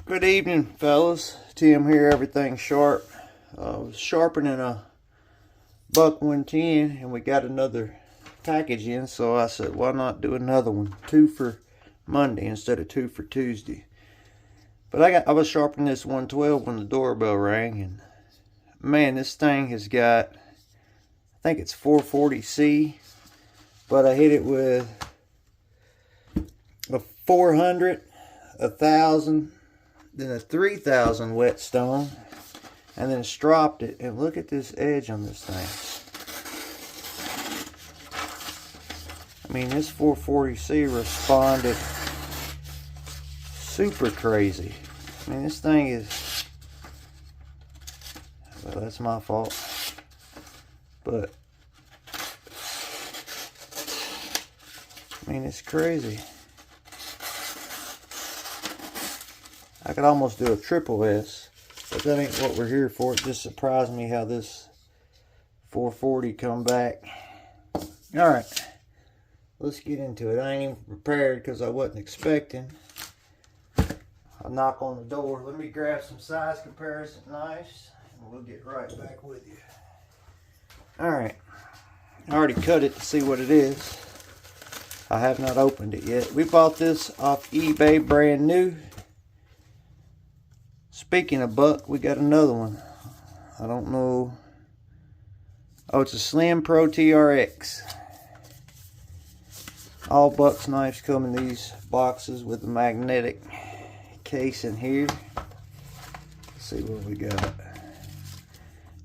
Good evening, fellas. Tim here, everything sharp. I was sharpening a buck 110 and we got another package in, so I said, why not do another one? 2 for Monday instead of 2 for Tuesday. But I was sharpening this 112 when the doorbell rang, and man, this thing has got, I think it's 440C, but I hit it with a 400, 1,000, then a 3,000 whetstone, and then stropped it. And look at this edge on this thing. I mean, this 440C responded super crazy. I mean, this thing is, well, that's my fault, but I mean, it's crazy. I could almost do a triple S, but that ain't what we're here for. It just surprised me how this 440 come back. Alright, let's get into it. I ain't even prepared because I wasn't expecting a knock on the door. Let me grab some size comparison knives and we'll get right back with you. Alright, I already cut it to see what it is. I have not opened it yet. We bought this off eBay brand new. Speaking of buck, we got another one. I don't know. Oh, it's a Slim Pro TRX. All Buck's knives come in these boxes with a magnetic case in here. Let's see what we got.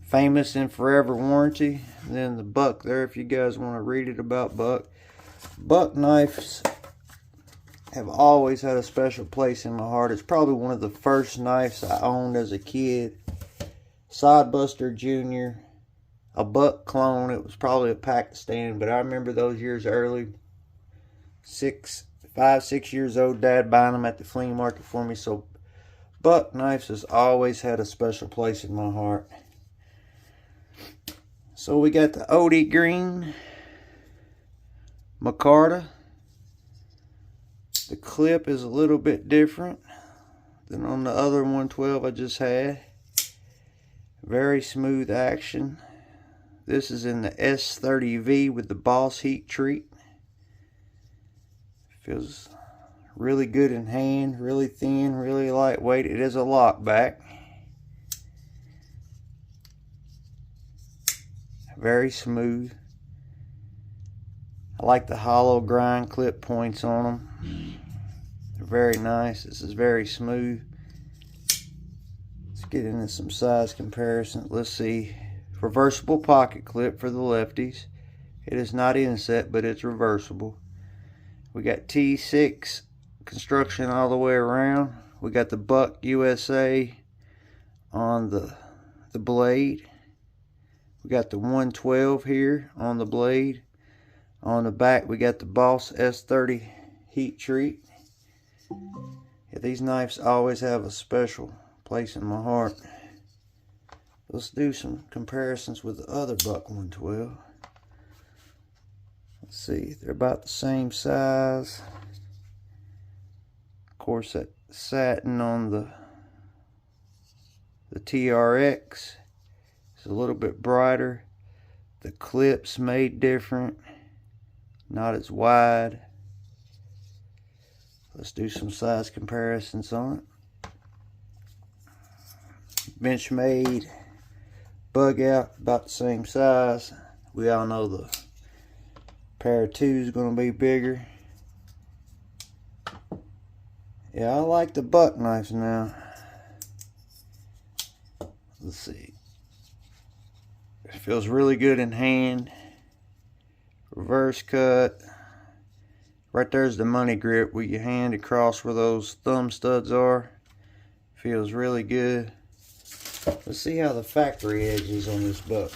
Famous and forever warranty. And then the Buck there if you guys want to read it about Buck. Buck knives have always had a special place in my heart. It's probably one of the first knives I owned as a kid. Sidebuster Jr., a Buck clone. It was probably a Pakistan, but I remember those years early. 5, 6 years old, Dad buying them at the flea market for me. So Buck knives has always had a special place in my heart. So we got the OD Green Micarta. The clip is a little bit different than on the other 112 I just had. Very smooth action. This is in the S30V with the Boss heat treat. Feels really good in hand, really thin, really lightweight. It is a lockback. Very smooth. I like the hollow grind clip points on them. They're very nice. This is very smooth. Let's get into some size comparison. Let's see. Reversible pocket clip for the lefties. It is not inset, but it's reversible. We got T6 construction all the way around. We got the Buck USA on the blade. We got the 112 here on the blade. On the back, we got the Boss S30 heat treat. Yeah, these knives always have a special place in my heart. Let's do some comparisons with the other Buck 112. Let's see, they're about the same size. Of course, that satin on the TRX is a little bit brighter. The clips made different. Not as wide. Let's do some size comparisons on it. Benchmade Bug Out, about the same size. We all know the pair of 2 is going to be bigger. Yeah, I like the Buck knives now. Let's see. It feels really good in hand. Reverse cut. Right there's the money grip with your hand across where those thumb studs are. Feels really good. Let's see how the factory edge is on this Buck.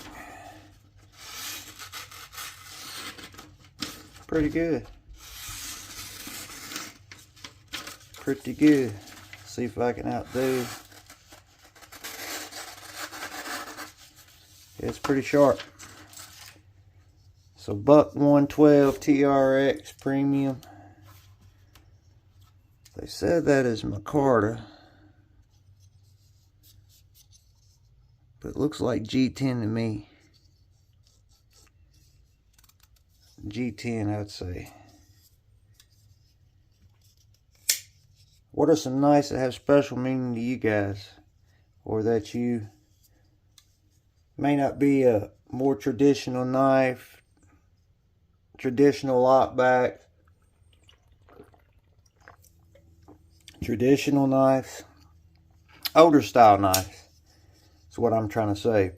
Pretty good. Pretty good. See if I can outdo. It's pretty sharp. So Buck 112 TRX Premium. They said that is Micarta. but it looks like G10 to me. G10, I'd say. What are some knives that have special meaning to you guys, or that you may not be a more traditional knife, traditional lockback, traditional knives, older style knives? That's what I'm trying to say.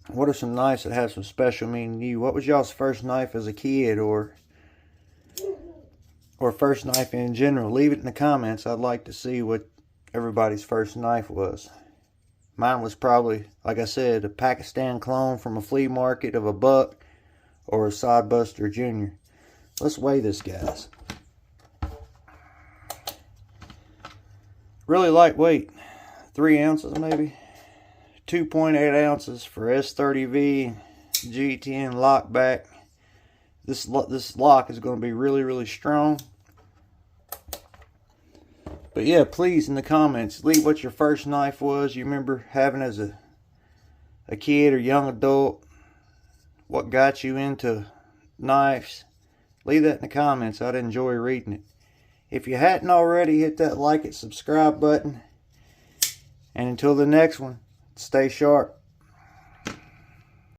What are some knives that have some special meaning to you? What was y'all's first knife as a kid, or first knife in general? Leave it in the comments. I'd like to see what everybody's first knife was. Mine was probably, like I said, a Pakistan clone from a flea market of a buck, or a Sodbuster Junior. Let's weigh this, guys. Really lightweight, 3 ounces maybe. 2.8 ounces for S30V G10 lockback. This lock is going to be really, really strong. But yeah, please, in the comments, leave what your first knife was you remember having as a kid or young adult. What got you into knives. Leave that in the comments. I'd enjoy reading it. If you hadn't already, hit that like and subscribe button. And until the next one, stay sharp.